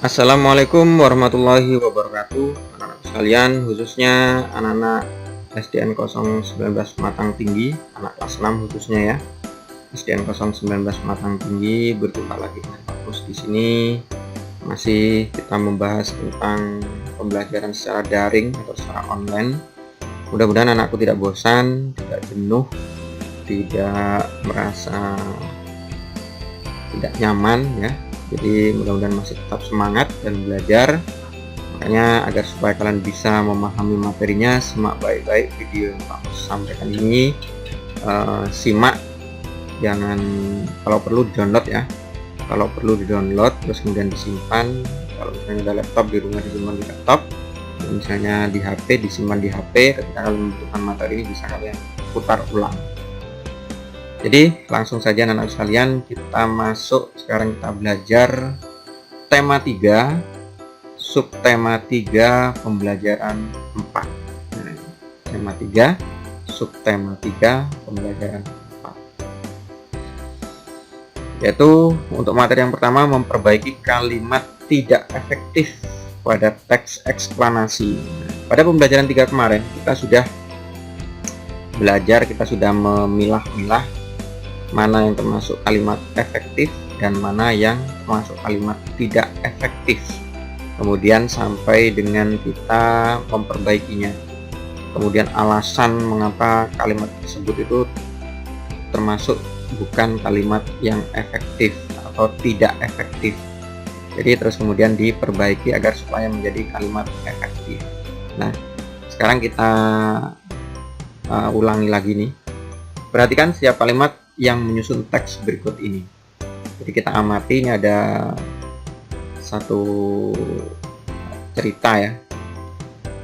Assalamualaikum warahmatullahi wabarakatuh, anak-anak sekalian, khususnya anak-anak SDN 019 Matang Tinggi, anak kelas 6 khususnya ya. SDN 019 Matang Tinggi, berjumpa lagi dengan Pak Pus di sini. Masih kita membahas tentang pembelajaran secara daring atau secara online. Mudah-mudahan anakku tidak bosan, tidak jenuh, tidak merasa tidak nyaman ya. Jadi mudah-mudahan masih tetap semangat dan belajar. Makanya agar supaya kalian bisa memahami materinya, simak baik-baik video yang Pak Pus sampaikan ini. Simak, jangan, kalau perlu download ya. Kalau perlu di-download terus kemudian disimpan. Kalau misalnya ada laptop di rumah, disimpan di laptop. Misalnya di HP, disimpan di HP. Ketika kalian membutuhkan materi ini bisa kalian putar ulang. Jadi langsung saja anak-anak sekalian, kita masuk. Sekarang kita belajar tema 3, subtema 3, pembelajaran 4. Nah, tema 3, subtema 3, pembelajaran 4. Yaitu untuk materi yang pertama, memperbaiki kalimat tidak efektif pada teks eksplanasi. Pada pembelajaran 3 kemarin kita sudah belajar, kita sudah memilah-milah mana yang termasuk kalimat efektif dan mana yang termasuk kalimat tidak efektif. Kemudian sampai dengan kita memperbaikinya. Kemudian alasan mengapa kalimat tersebut itu termasuk bukan kalimat yang efektif atau tidak efektif. Jadi terus kemudian diperbaiki agar supaya menjadi kalimat efektif. Nah, sekarang kita ulangi lagi nih. Perhatikan setiap kalimat yang menyusun teks berikut ini. Jadi kita amati, ini ada satu cerita ya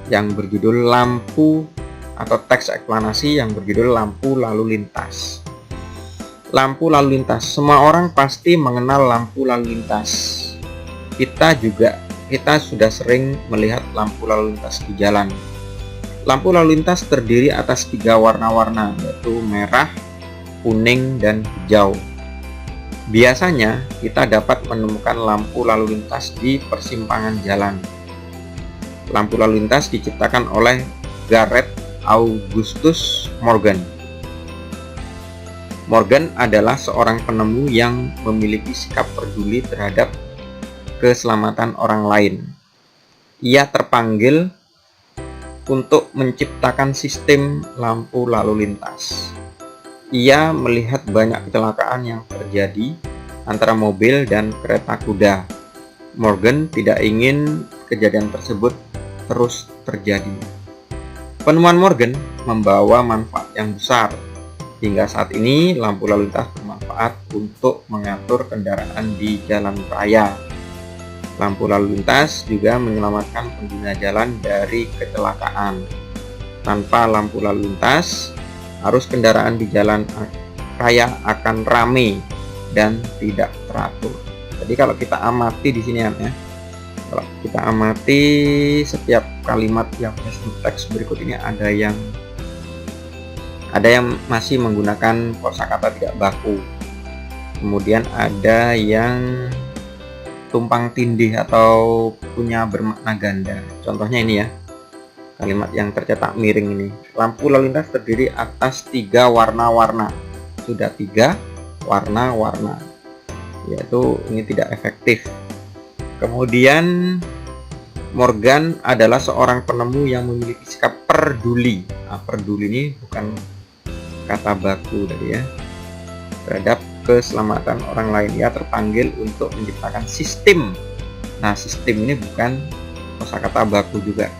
yang berjudul lampu, atau teks eksplanasi yang berjudul lampu lalu lintas. Lampu lalu lintas, semua orang pasti mengenal lampu lalu lintas. Kita sudah sering melihat lampu lalu lintas di jalan. Lampu lalu lintas terdiri atas 3 warna-warna, yaitu merah, kuning, dan hijau. Biasanya kita dapat menemukan lampu lalu lintas di persimpangan jalan. Lampu lalu lintas diciptakan oleh Gareth Augustus Morgan. Morgan adalah seorang penemu yang memiliki sikap peduli terhadap keselamatan orang lain. Ia terpanggil untuk menciptakan sistem lampu lalu lintas. Ia melihat banyak kecelakaan yang terjadi antara mobil dan kereta kuda. Morgan tidak ingin kejadian tersebut terus terjadi. Penemuan Morgan membawa manfaat yang besar. Hingga saat ini, lampu lalu lintas bermanfaat untuk mengatur kendaraan di jalan raya. Lampu lalu lintas juga menyelamatkan pengguna jalan dari kecelakaan. Tanpa lampu lalu lintas, arus kendaraan di jalan raya akan ramai dan tidak teratur. Jadi kalau kita amati di sini ya, kalau kita amati setiap kalimat yang menyusun teks berikut ini, ada yang masih menggunakan kosakata tidak baku. Kemudian ada yang tumpang tindih atau punya bermakna ganda. Contohnya ini ya, kalimat yang tercetak miring ini. Lampu lalu lintas terdiri atas 3 warna-warna. Sudah 3 warna-warna, yaitu ini tidak efektif. Kemudian Morgan adalah seorang penemu yang memiliki sikap peduli. Nah, peduli ini bukan kata baku tadi ya, terhadap keselamatan orang lain. Ia terpanggil untuk menciptakan sistem. Nah, sistem ini bukan kosakata baku juga.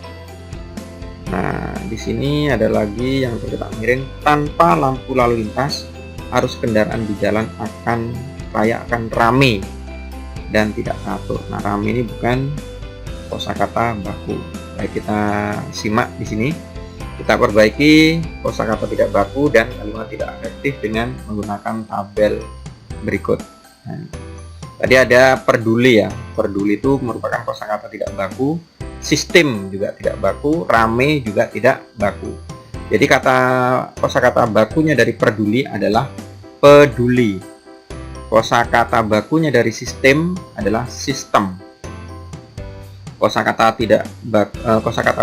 Nah, di sini ada lagi yang tercetak miring. Tanpa lampu lalu lintas, arus kendaraan di jalan raya akan ramai dan tidak teratur. Nah, ramai ini bukan kosakata baku. Baik, kita simak di sini. Kita perbaiki kosakata tidak baku dan kalimat tidak efektif dengan menggunakan tabel berikut. Nah, tadi ada peduli ya. Peduli itu merupakan kosakata tidak baku. Sistem juga tidak baku, rame juga tidak baku. Jadi kosakata bakunya dari peduli adalah peduli. Kosakata bakunya dari sistem adalah sistem. kosakata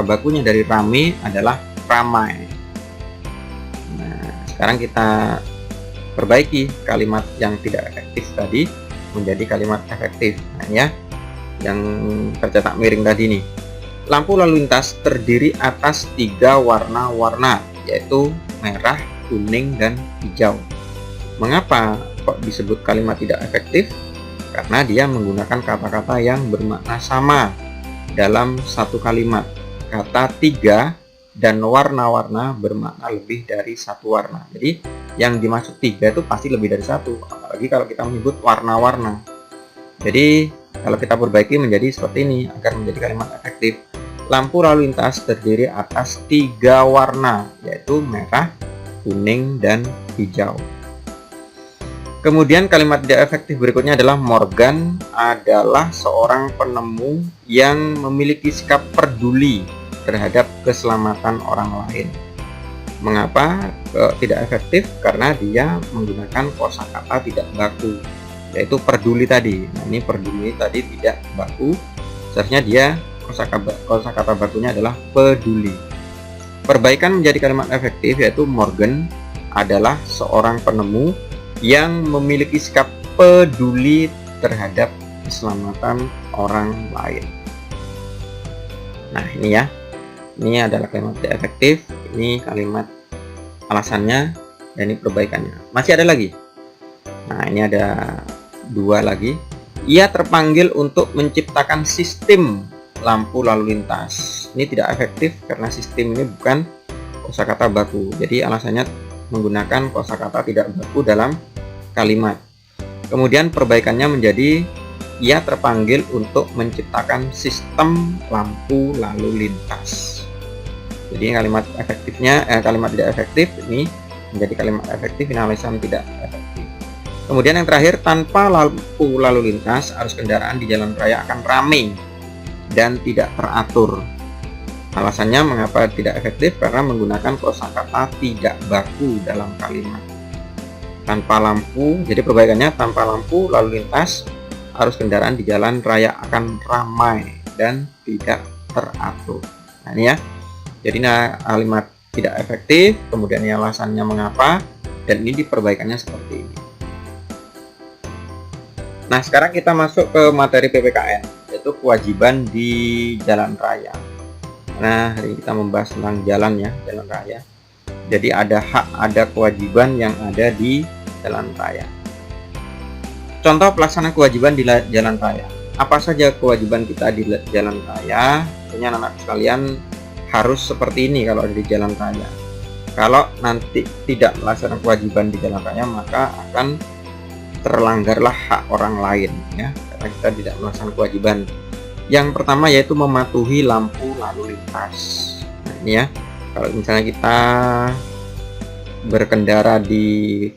bakunya dari rame adalah ramai. Nah, sekarang kita perbaiki kalimat yang tidak efektif tadi menjadi kalimat efektif. Nah, ya, yang tercetak miring tadi nih. Lampu lalu lintas terdiri atas 3 warna-warna, yaitu merah, kuning, dan hijau. Mengapa kok disebut kalimat tidak efektif? Karena dia menggunakan kata-kata yang bermakna sama dalam satu kalimat. Kata 3 dan warna-warna bermakna lebih dari satu warna. Jadi yang dimaksud 3 itu pasti lebih dari satu, apalagi kalau kita menyebut warna-warna. Jadi kalau kita perbaiki menjadi seperti ini agar menjadi kalimat efektif. Lampu lalu lintas terdiri atas 3 warna, yaitu merah, kuning, dan hijau. Kemudian kalimat tidak efektif berikutnya adalah Morgan adalah seorang penemu yang memiliki sikap peduli terhadap keselamatan orang lain. Mengapa tidak efektif? Karena dia menggunakan kosakata tidak baku, yaitu peduli tadi. Nah, ini peduli tadi tidak baku, seharusnya dia kosakata bakunya adalah peduli. Perbaikan menjadi kalimat efektif yaitu Morgan adalah seorang penemu yang memiliki sikap peduli terhadap keselamatan orang lain. Nah, ini ya. Ini adalah kalimat tidak efektif, ini kalimat alasannya, dan ini perbaikannya. Masih ada lagi. Nah, ini ada 2 lagi. Ia terpanggil untuk menciptakan sistem lampu lalu lintas. Ini tidak efektif karena sistem ini bukan kosakata baku. Jadi alasannya menggunakan kosakata tidak baku dalam kalimat. Kemudian perbaikannya menjadi ia terpanggil untuk menciptakan sistem lampu lalu lintas. Jadi kalimat efektifnya kalimat tidak efektif ini menjadi kalimat efektif, ini alasan tidak efektif. Kemudian yang terakhir, tanpa lampu lalu lintas arus kendaraan di jalan raya akan ramai dan tidak teratur. Alasannya mengapa tidak efektif? Karena menggunakan kosakata tidak baku dalam kalimat. Tanpa lampu, jadi perbaikannya tanpa lampu lalu lintas arus kendaraan di jalan raya akan ramai dan tidak teratur. Nah, ini ya. Jadi kalimat tidak efektif, kemudian alasannya mengapa, dan ini diperbaikannya seperti ini. Nah, sekarang kita masuk ke materi PPKN, yaitu kewajiban di jalan raya. Nah, hari ini kita membahas tentang jalan ya, jalan raya. Jadi ada hak, ada kewajiban yang ada di jalan raya. Contoh pelaksanaan kewajiban di jalan raya. Apa saja kewajiban kita di jalan raya? Tentunya anak-anak sekalian harus seperti ini kalau ada di jalan raya. Kalau nanti tidak melaksanakan kewajiban di jalan raya, maka akan terlanggarlah hak orang lain ya, karena kita tidak melaksanakan kewajiban. Yang pertama yaitu mematuhi lampu lalu lintas. Nah, ini ya, kalau misalnya kita berkendara di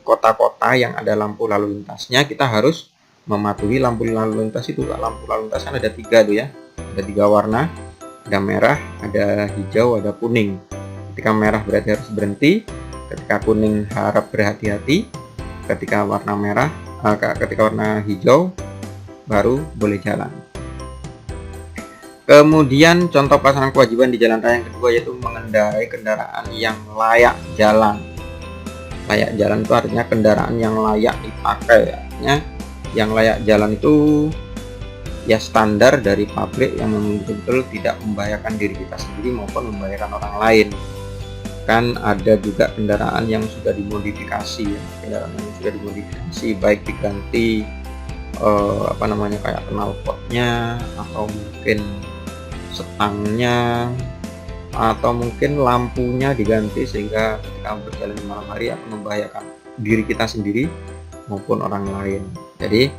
kota-kota yang ada lampu lalu lintasnya, kita harus mematuhi lampu lalu lintas itu. Lampu lalu lintas kan ada 3 tuh ya, ada 3 warna, ada merah, ada hijau, ada kuning. Ketika merah berarti harus berhenti, ketika kuning harap berhati-hati, ketika warna merah, ketika warna hijau baru boleh jalan. Kemudian contoh pelaksanaan kewajiban di jalan raya yang kedua yaitu mengendarai kendaraan yang layak jalan. Layak jalan itu artinya kendaraan yang layak dipakai. Artinya yang layak jalan itu ya standar dari pabrik yang betul-betul tidak membahayakan diri kita sendiri maupun membahayakan orang lain. Kan ada juga kendaraan yang sudah dimodifikasi ya, kendaraan yang sudah dimodifikasi baik diganti kayak knalpotnya atau mungkin setangnya atau mungkin lampunya diganti sehingga ketika berjalan di malam hari akan membahayakan diri kita sendiri maupun orang lain. Jadi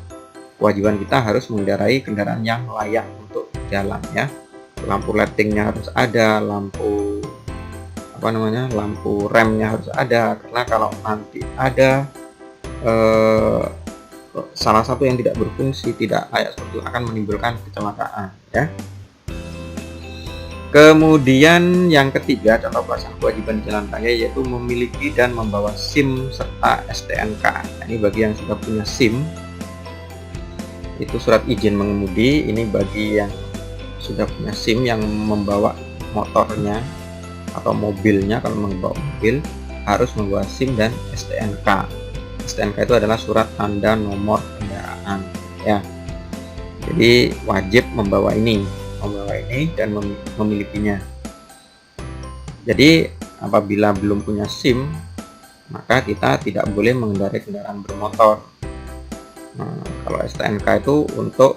kewajiban kita harus mengendarai kendaraan yang layak untuk jalan ya. Lampu lightingnya harus ada, lampu remnya harus ada, karena kalau nanti ada salah satu yang tidak berfungsi, tidak layak seperti itu, akan menimbulkan kecelakaan ya. Kemudian yang ketiga, contoh pelaksanaan kewajiban di jalan raya yaitu memiliki dan membawa SIM serta STNK. Nah, ini bagi yang sudah punya SIM, itu surat izin mengemudi. Ini bagi yang sudah punya SIM yang membawa motornya atau mobilnya, kalau membawa mobil harus membawa SIM dan STNK. STNK itu adalah surat tanda nomor kendaraan ya. Jadi wajib membawa ini dan memilikinya. Jadi apabila belum punya SIM, maka kita tidak boleh mengendarai kendaraan bermotor. Nah, kalau STNK itu untuk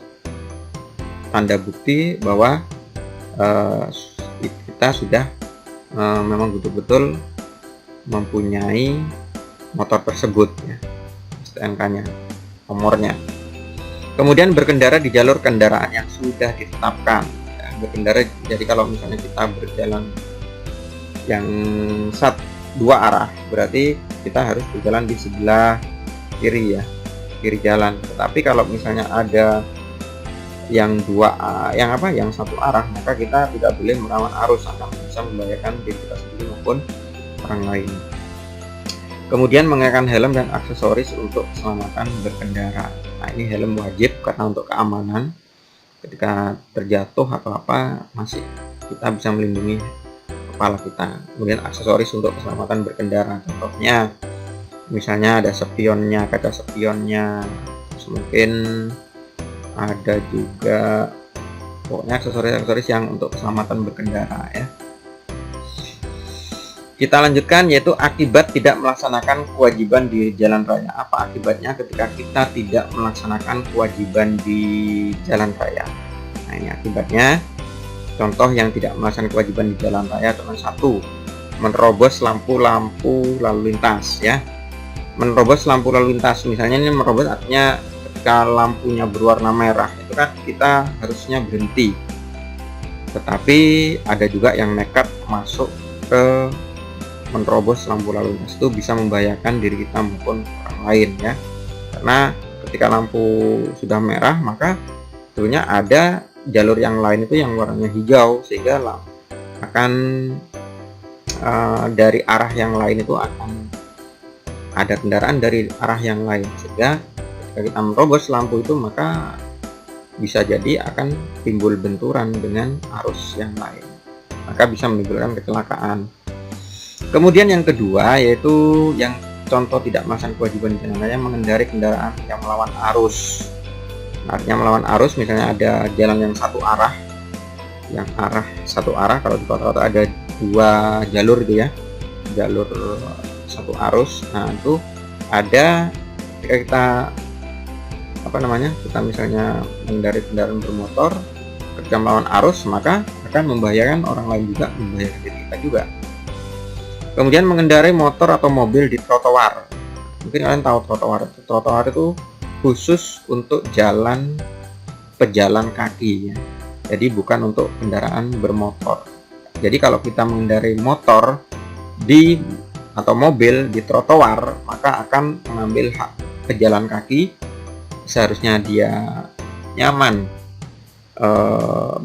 tanda bukti bahwa kita sudah memang betul-betul mempunyai motor tersebut ya, STNK-nya, nomornya. Kemudian berkendara di jalur kendaraan yang sudah ditetapkan ya, berkendara. Jadi kalau misalnya kita berjalan yang dua arah, berarti kita harus berjalan di sebelah kiri ya, kiri jalan. Tetapi kalau misalnya ada yang yang satu arah, maka kita tidak boleh melawan arus, akan bisa membahayakan diri kita sendiri maupun orang lain. Kemudian mengenakan helm dan aksesoris untuk keselamatan berkendara. Nah, ini helm wajib karena untuk keamanan, ketika terjatuh atau apa masih kita bisa melindungi kepala kita. Kemudian aksesoris untuk keselamatan berkendara, contohnya misalnya ada spionnya, kaca spionnya, mungkin ada juga pokoknya aksesoris yang untuk keselamatan berkendara ya. Kita lanjutkan, yaitu akibat tidak melaksanakan kewajiban di jalan raya. Apa akibatnya ketika kita tidak melaksanakan kewajiban di jalan raya? Nah, ini akibatnya. Contoh yang tidak melaksanakan kewajiban di jalan raya, contoh 1, menerobos lampu-lampu lalu lintas ya. Menerobos lampu lalu lintas, misalnya ini menerobos artinya ketika lampunya berwarna merah, itu kan kita harusnya berhenti. Tetapi ada juga yang nekat masuk ke menerobos lampu lalu lintas, itu bisa membahayakan diri kita maupun orang lain ya. Karena ketika lampu sudah merah, maka tentunya ada jalur yang lain itu yang warnanya hijau, sehingga akan dari arah yang lain itu akan ada kendaraan dari arah yang lain, sehingga ketika kita menerobos lampu itu maka bisa jadi akan timbul benturan dengan arus yang lain, maka bisa menimbulkan kecelakaan. Kemudian yang kedua, yaitu yang contoh tidak melaksanakan kewajiban di jalan raya, mengendarai kendaraan yang melawan arus. Artinya melawan arus, misalnya ada jalan yang satu arah, kalau di kota-kota ada dua jalur itu ya, jalur satu arus. Nah, itu ada ketika kita misalnya mengendarai kendaraan bermotor ketika melawan arus, maka akan membahayakan orang lain juga, membahayakan diri kita juga. Kemudian mengendarai motor atau mobil di trotoar. Mungkin kalian tahu trotoar itu khusus untuk pejalan kaki ya. Jadi bukan untuk kendaraan bermotor. Jadi kalau kita mengendarai motor atau mobil di trotoar, maka akan mengambil hak pejalan kaki. Seharusnya dia nyaman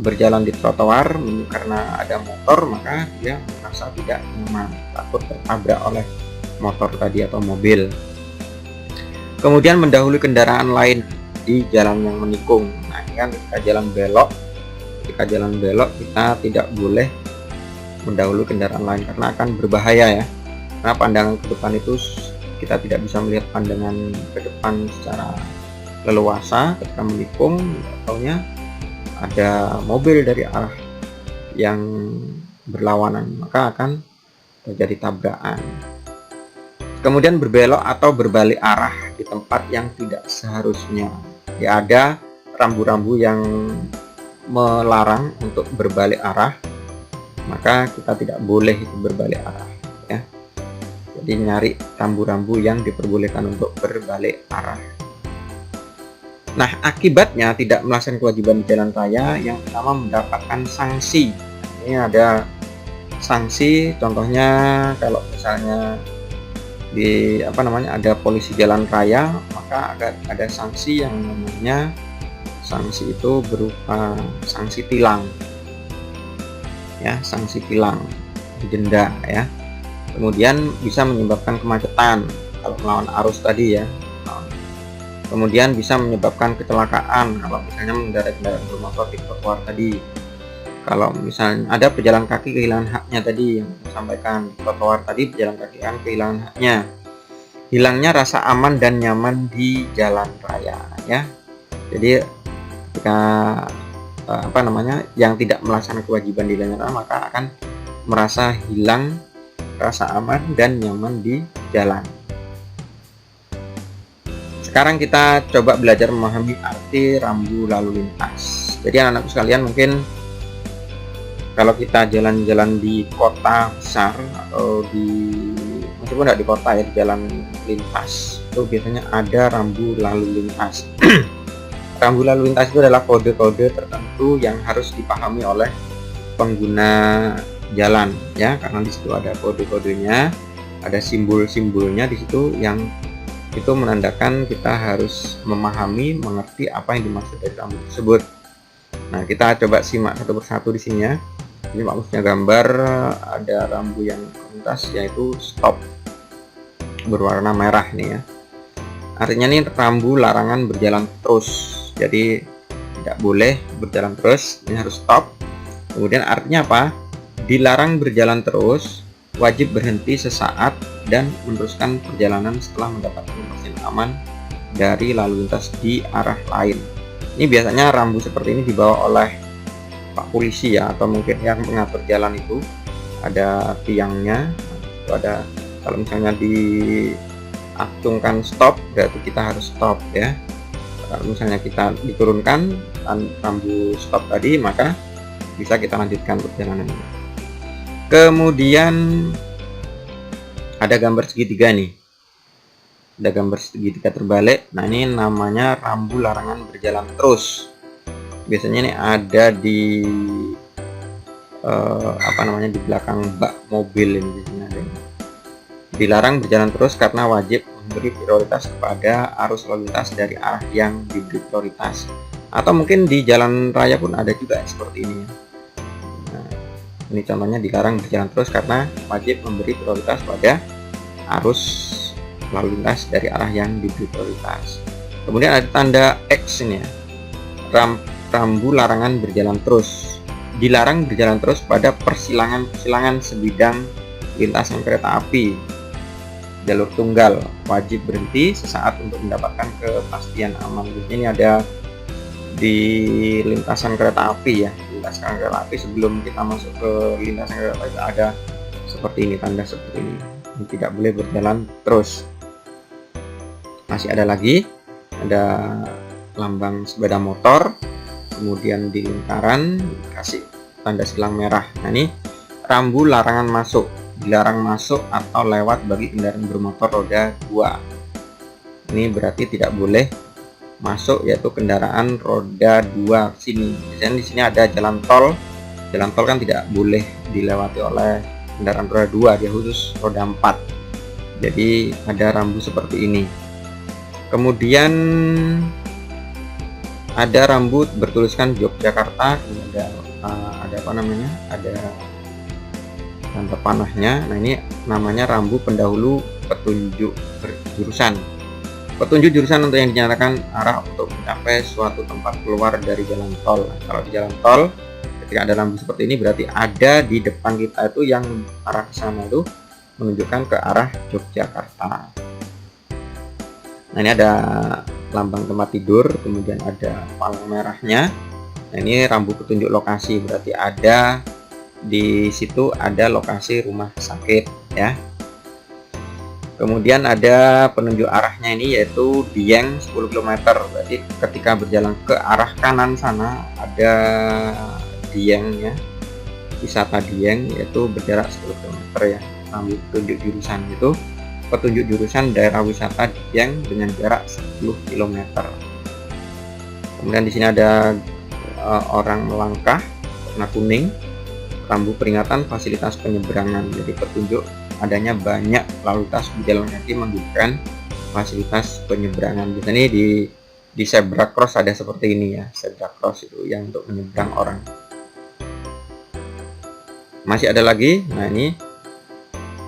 berjalan di trotoar, karena ada motor maka dia merasa tidak nyaman, takut tertabrak oleh motor tadi atau mobil. Kemudian mendahului kendaraan lain di jalan yang menikung. Nah, ini kan ketika jalan belok kita tidak boleh mendahului kendaraan lain karena akan berbahaya ya. Karena pandangan ke depan itu kita tidak bisa melihat pandangan ke depan secara leluasa. Ketika menikung, taunya ada mobil dari arah yang berlawanan, maka akan terjadi tabrakan. Kemudian berbelok atau berbalik arah di tempat yang tidak seharusnya. Ya, ada rambu-rambu yang melarang untuk berbalik arah, maka kita tidak boleh berbalik arah ya. Jadi nyari rambu-rambu yang diperbolehkan untuk berbalik arah. Nah, akibatnya tidak melaksanakan kewajiban di jalan raya, yang pertama mendapatkan sanksi. Ini ada sanksi, contohnya kalau misalnya ada polisi jalan raya, maka ada sanksi yang namanya sanksi itu berupa sanksi tilang. Ya, sanksi tilang, denda ya. Kemudian bisa menyebabkan kemacetan kalau melawan arus tadi ya. Kemudian bisa menyebabkan kecelakaan kalau misalnya mengendarai kendaraan bermotor di trotoar tadi. Kalau misalnya ada pejalan kaki kehilangan haknya tadi yang saya sampaikan, trotoar tadi pejalan kaki kan kehilangan haknya. Hilangnya rasa aman dan nyaman di jalan raya ya. Jadi ketika yang tidak melaksanakan kewajiban di jalan raya maka akan merasa hilang rasa aman dan nyaman di jalan. Sekarang kita coba belajar memahami arti rambu lalu lintas. Jadi anak-anakku sekalian, mungkin kalau kita jalan-jalan di kota besar atau meskipun tidak di kota ya, di jalan lintas itu biasanya ada rambu lalu lintas. Rambu lalu lintas itu adalah kode-kode tertentu yang harus dipahami oleh pengguna jalan ya, karena di situ ada kode-kodenya, ada simbol-simbolnya di situ yang itu menandakan kita harus memahami, mengerti apa yang dimaksud dari rambu tersebut. Nah, kita coba simak satu persatu di sini ya. Ini maksudnya gambar ada rambu yang lintas yaitu stop berwarna merah nih ya. Artinya nih rambu larangan berjalan terus. Jadi tidak boleh berjalan terus, ini harus stop. Kemudian artinya apa? Dilarang berjalan terus, wajib berhenti sesaat dan meneruskan perjalanan setelah mendapatkan informasi aman dari lalu lintas di arah lain. Ini biasanya rambu seperti ini dibawa oleh Pak Polisi ya, atau mungkin yang mengatur jalan itu ada tiangnya. Itu ada, kalau misalnya diacungkan stop berarti kita harus stop ya. Kalau misalnya kita diturunkan rambu stop tadi maka bisa kita lanjutkan perjalanan ini. Kemudian ada gambar segitiga nih, ada gambar segitiga terbalik. Nah, ini namanya rambu larangan berjalan terus. Biasanya ini ada di di belakang bak mobil ini biasanya ada. Dilarang berjalan terus karena wajib memberi prioritas kepada arus lalu lintas dari arah yang diberi prioritas. Atau mungkin di jalan raya pun ada juga seperti ini. Nah, ini contohnya dilarang berjalan terus karena wajib memberi prioritas pada arus lalu lintas dari arah yang diberi prioritas. Kemudian ada tanda X ini ya. Rambu larangan berjalan terus. Dilarang berjalan terus pada persilangan sebidang lintasan kereta api jalur tunggal, wajib berhenti sesaat untuk mendapatkan kepastian aman. Ini ada di lintasan kereta api ya, lintasan kereta api sebelum kita masuk ke lintasan kereta api ada seperti ini, tanda seperti ini. Ini tidak boleh berjalan terus. Masih ada lagi, ada lambang sepeda motor, kemudian di lingkaran kasih tanda silang merah. Nah, ini rambu larangan masuk, dilarang masuk atau lewat bagi kendaraan bermotor roda 2. Ini berarti tidak boleh masuk, yaitu kendaraan roda 2 sini. Misalnya di sini ada jalan tol kan tidak boleh dilewati oleh kendaraan roda 2, dia khusus roda 4. Jadi ada rambu seperti ini. Kemudian ada rambut bertuliskan Yogyakarta, ada tanda panahnya. Nah, ini namanya rambu pendahulu petunjuk jurusan. Petunjuk jurusan untuk yang dinyatakan arah untuk mencapai suatu tempat keluar dari jalan tol. Nah, kalau di jalan tol ketika ada rambu seperti ini berarti ada di depan kita itu yang arah ke sana itu menunjukkan ke arah Yogyakarta. Nah, ini ada lambang tempat tidur, kemudian ada palang merahnya. Nah, ini rambu petunjuk lokasi, berarti ada di situ ada lokasi rumah sakit ya. Kemudian ada penunjuk arahnya ini yaitu Dieng 10 km. Berarti ketika berjalan ke arah kanan sana ada Diengnya, wisata Dieng, yaitu berjarak 10 km ya. Rambu petunjuk jurusan itu petunjuk jurusan daerah wisata Dieng dengan jarak 10 km. Kemudian di sini ada orang melangkah warna kuning, rambu peringatan fasilitas penyeberangan. Jadi petunjuk adanya banyak lalu lintas berjalan kaki menunjukkan fasilitas penyeberangan. Biasanya di zebra cross ada seperti ini ya, zebra cross itu yang untuk menyeberang orang. Masih ada lagi. Nah, ini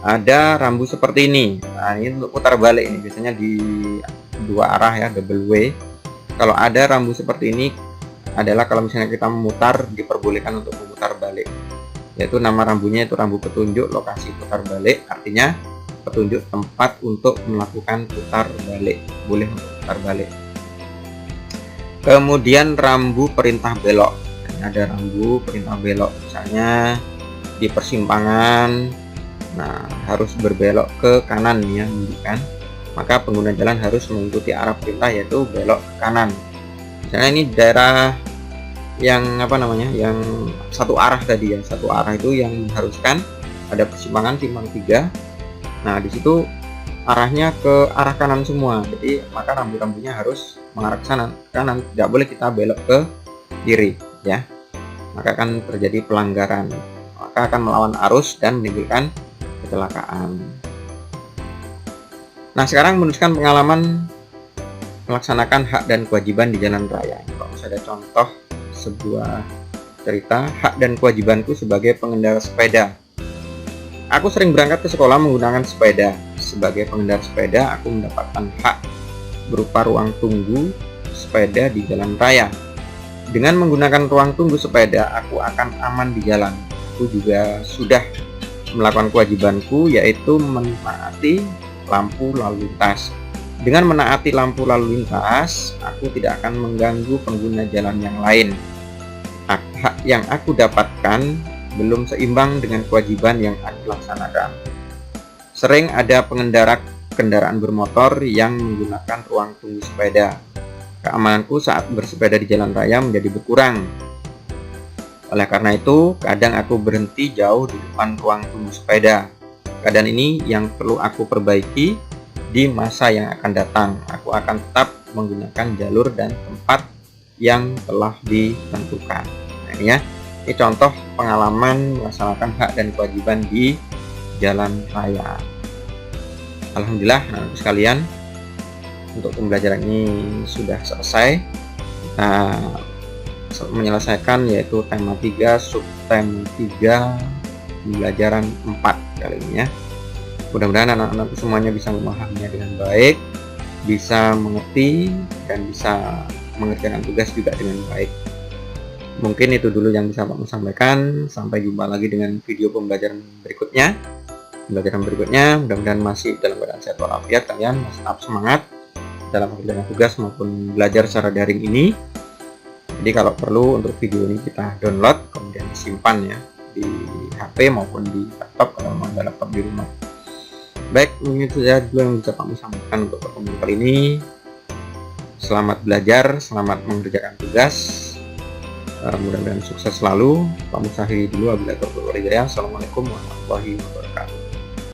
ada rambu seperti ini. Nah, ini untuk putar balik ini biasanya di dua arah ya, double way. Kalau ada rambu seperti ini adalah kalau misalnya kita memutar, diperbolehkan untuk memutar yaitu nama rambunya itu rambu petunjuk lokasi putar balik, artinya petunjuk tempat untuk melakukan putar balik, boleh untuk putar balik. Kemudian rambu perintah belok. Ini ada rambu perintah belok, misalnya di persimpangan, nah harus berbelok ke kanan ya, menunjukkan maka pengguna jalan harus mengikuti arah perintah, yaitu belok ke kanan. Misalnya ini daerah yang apa namanya, yang satu arah tadi ya, satu arah itu yang mengharuskan ada persimpangan simpang 3. Nah di situ arahnya ke arah kanan semua, jadi maka rambu-rambunya harus mengarah ke sana, kanan, tidak boleh kita belok ke kiri ya, maka akan terjadi pelanggaran, maka akan melawan arus dan menimbulkan kecelakaan. Nah sekarang meneruskan pengalaman melaksanakan hak dan kewajiban di jalan raya. Kalau ada contoh sebuah cerita hak dan kewajibanku sebagai pengendara sepeda. Aku sering berangkat ke sekolah menggunakan sepeda. Sebagai pengendara sepeda, aku mendapatkan hak berupa ruang tunggu sepeda di jalan raya. Dengan menggunakan ruang tunggu sepeda, aku akan aman di jalan. Aku juga sudah melakukan kewajibanku, yaitu menaati lampu lalu lintas. Dengan menaati lampu lalu lintas, aku tidak akan mengganggu pengguna jalan yang lain. Hak yang aku dapatkan belum seimbang dengan kewajiban yang aku laksanakan. Sering ada pengendara kendaraan bermotor yang menggunakan ruang tunggu sepeda. Keamananku saat bersepeda di jalan raya menjadi berkurang. Oleh karena itu, kadang aku berhenti jauh di depan ruang tunggu sepeda. Keadaan ini yang perlu aku perbaiki di masa yang akan datang. Aku akan tetap menggunakan jalur dan tempat yang telah ditentukan. Nah, ini ya. Ini contoh pengalaman melaksanakan hak dan kewajiban di jalan raya. Alhamdulillah, anak-anak sekalian, untuk pembelajaran ini sudah selesai. Kita menyelesaikan yaitu tema 3, subtema 3, pembelajaran 4 kali ini ya. Mudah-mudahan anak-anak semuanya bisa memahaminya dengan baik, bisa mengerti, dan bisa mengerjakan tugas juga dengan baik. Mungkin itu dulu yang bisa Pak Mu sampaikan. Sampai jumpa lagi dengan video pembelajaran berikutnya. Mudah-mudahan masih dalam keadaan sehat walafiat, kalian masih tetap semangat dalam mengerjakan tugas maupun belajar secara daring ini. Jadi kalau perlu untuk video ini kita download kemudian disimpan ya di HP maupun di laptop kalau memang ada laptop di rumah. Baik, ini saja dulu yang bisa Pak Mu sampaikan untuk pertemuan kali ini. Selamat belajar, selamat mengerjakan tugas. Mudah-mudahan sukses selalu. Pak Mu akhiri dulu. Wabillahi taufiq wal hidayah. Assalamualaikum warahmatullahi wabarakatuh.